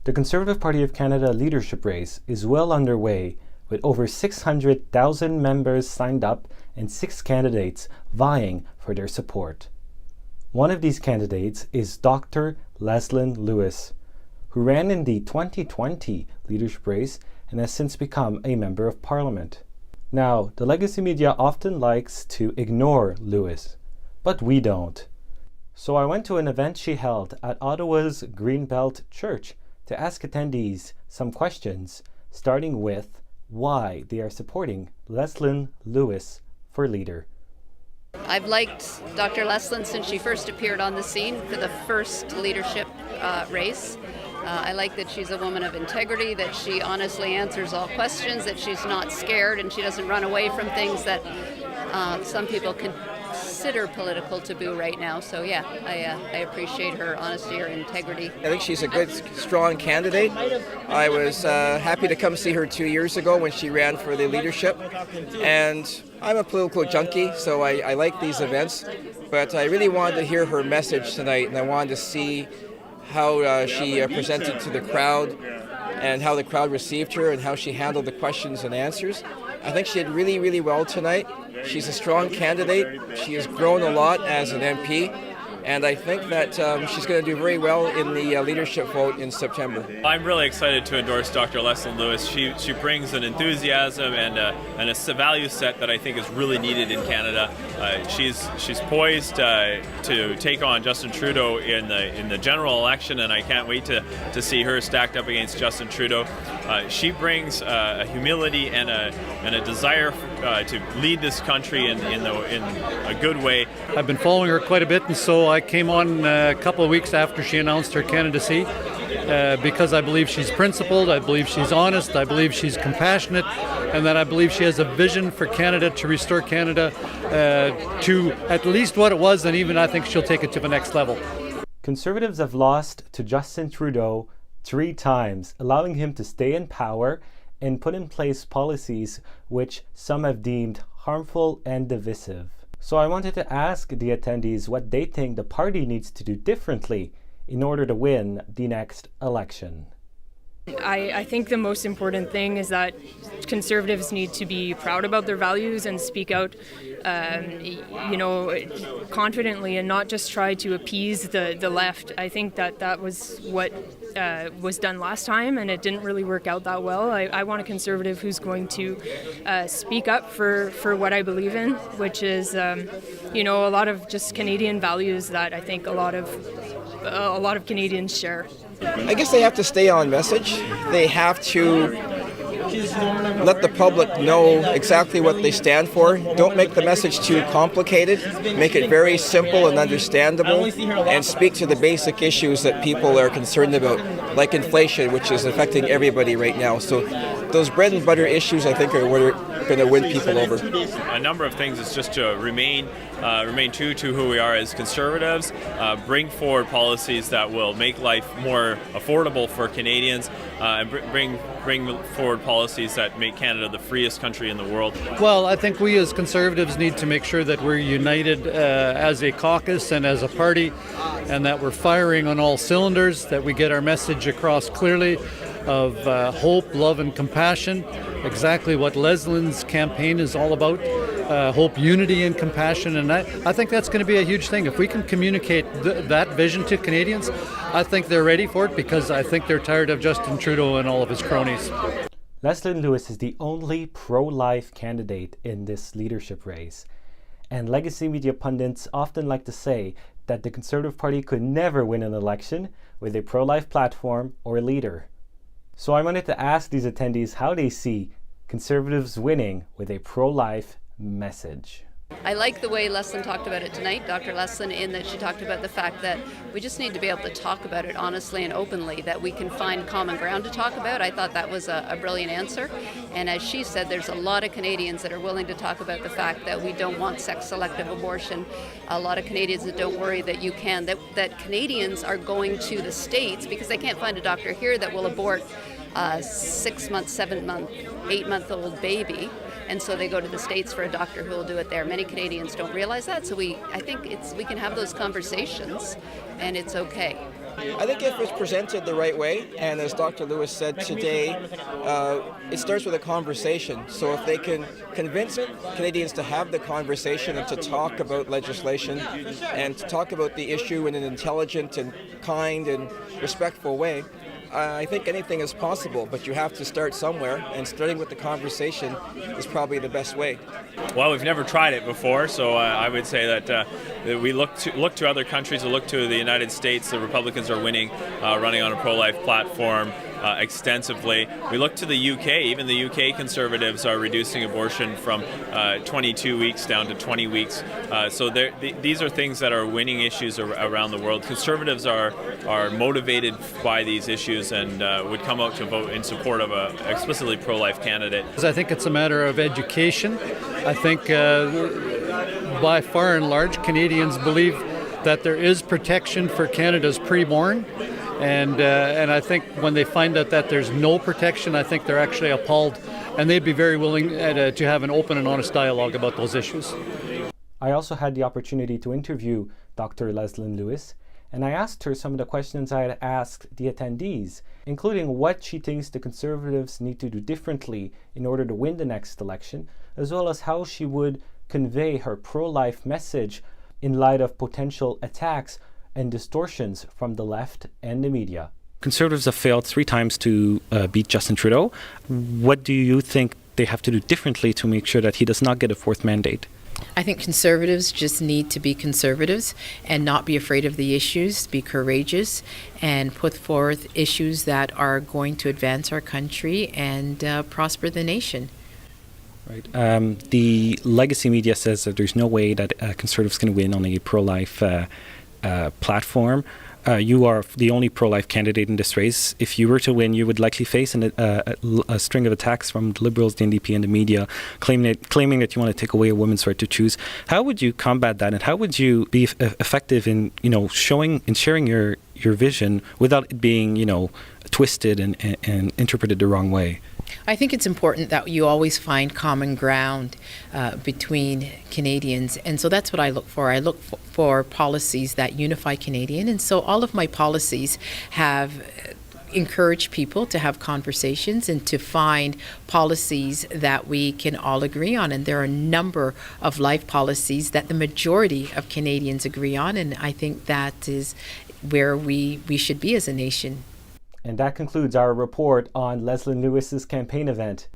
The Conservative Party of Canada leadership race is well underway, with over 600,000 members signed up and 6 candidates vying for their support. One of these candidates is Dr. Leslyn Lewis, who ran in the 2020 leadership race and has since become a member of Parliament. Now, the legacy media often likes to ignore Lewis, but we don't. So I went to an event she held at Ottawa's Greenbelt Church to ask attendees some questions, starting with why they are supporting Leslyn Lewis for leader. I've liked Dr. Leslyn since she first appeared on the scene for the first leadership race. I like that she's a woman of integrity, that she honestly answers all questions, that she's not scared and she doesn't run away from things that some people consider political taboo right now. So yeah, I appreciate her honesty, her integrity. I think she's a good, strong candidate. I was happy to come see her 2 years ago when she ran for the leadership. And I'm a political junkie, so I like these events. But I really wanted to hear her message tonight, and I wanted to see how she presented to the crowd and how the crowd received her and how she handled the questions and answers. I think she did really, really well tonight. She's a strong candidate. She has grown a lot as an MP, and I think that she's going to do very well in the leadership vote in September. I'm really excited to endorse Dr. Leslyn Lewis. She brings an enthusiasm and a value set that I think is really needed in Canada. She's poised to take on Justin Trudeau in the general election, and I can't wait to see her stacked up against Justin Trudeau. She brings a humility and a desire to lead this country in a good way. I've been following her quite a bit, and so I came on a couple of weeks after she announced her candidacy because I believe she's principled, I believe she's honest, I believe she's compassionate, and that I believe she has a vision for Canada to restore Canada to at least what it was, and even I think she'll take it to the next level. Conservatives have lost to Justin Trudeau 3 times, allowing him to stay in power and put in place policies which some have deemed harmful and divisive. So I wanted to ask the attendees what they think the party needs to do differently in order to win the next election. I think the most important thing is that Conservatives need to be proud about their values and speak out, confidently and not just try to appease the left. I think that was what was done last time, and it didn't really work out that well. I want a Conservative who's going to speak up for what I believe in, which is, a lot of just Canadian values that I think a lot of Canadians share. I guess they have to stay on message. They have to let the public know exactly what they stand for. Don't make the message too complicated. Make it very simple and understandable, and speak to the basic issues that people are concerned about, like inflation, which is affecting everybody right now. So those bread and butter issues, I think, are what are going to win people over. A number of things is just to remain true to who we are as Conservatives, bring forward policies that will make life more affordable for Canadians, and bring forward policies that make Canada the freest country in the world. Well, I think we as Conservatives need to make sure that we're united as a caucus and as a party, and that we're firing on all cylinders, that we get our message across clearly of hope, love, and compassion, exactly what Leslyn's campaign is all about. Hope, unity, and compassion, and I think that's going to be a huge thing. If we can communicate that vision to Canadians, I think they're ready for it, because I think they're tired of Justin Trudeau and all of his cronies. Leslyn Lewis is the only pro-life candidate in this leadership race, and legacy media pundits often like to say that the Conservative Party could never win an election with a pro-life platform or leader. So I wanted to ask these attendees how they see Conservatives winning with a pro-life message. I like the way Leslyn talked about it tonight, Dr. Leslyn, in that she talked about the fact that we just need to be able to talk about it honestly and openly, that we can find common ground to talk about. I thought that was a brilliant answer. And as she said, there's a lot of Canadians that are willing to talk about the fact that we don't want sex-selective abortion. A lot of Canadians that don't worry that you can, that Canadians are going to the States because they can't find a doctor here that will abort a 6-month, 7-month, 8-month-old baby. And so they go to the States for a doctor who will do it there. Many Canadians don't realize that, so I think we can have those conversations, and it's okay. I think if it's presented the right way, and as Dr. Lewis said today, it starts with a conversation. So if they can convince Canadians to have the conversation and to talk about legislation and to talk about the issue in an intelligent and kind and respectful way, I think anything is possible, but you have to start somewhere, and starting with the conversation is probably the best way. Well, we've never tried it before, so I would say that we look to other countries, we look to the United States. The Republicans are winning, running on a pro-life platform extensively. We look to the UK. Even the UK Conservatives are reducing abortion from 22 weeks down to 20 weeks. So these are things that are winning issues around the world. Conservatives are motivated by these issues and would come out to vote in support of an explicitly pro-life candidate. I think it's a matter of education. I think by far and large, Canadians believe that there is protection for Canada's preborn. And I think when they find out that there's no protection, I think they're actually appalled, and they'd be very willing to have an open and honest dialogue about those issues. I also had the opportunity to interview Dr. Leslyn Lewis, and I asked her some of the questions I had asked the attendees, including what she thinks the Conservatives need to do differently in order to win the next election, as well as how she would convey her pro-life message in light of potential attacks and distortions from the left and the media. Conservatives have failed 3 times to beat Justin Trudeau. What do you think they have to do differently to make sure that he does not get a 4th mandate? I think Conservatives just need to be Conservatives and not be afraid of the issues, be courageous, and put forth issues that are going to advance our country and prosper the nation. Right. The legacy media says that there's no way that Conservatives can win on a pro-life platform. You are the only pro-life candidate in this race. If you were to win, you would likely face a string of attacks from the Liberals, the NDP, and the media, claiming that you want to take away a woman's right to choose. How would you combat that, and how would you be effective in showing and sharing your vision without it being twisted and interpreted the wrong way? I think it's important that you always find common ground between Canadians, and so that's what I look for. I look for policies that unify Canadian, and so all of my policies have encouraged people to have conversations and to find policies that we can all agree on. And there are a number of life policies that the majority of Canadians agree on, and I think that is where we should be as a nation. And that concludes our report on Leslyn Lewis's campaign event.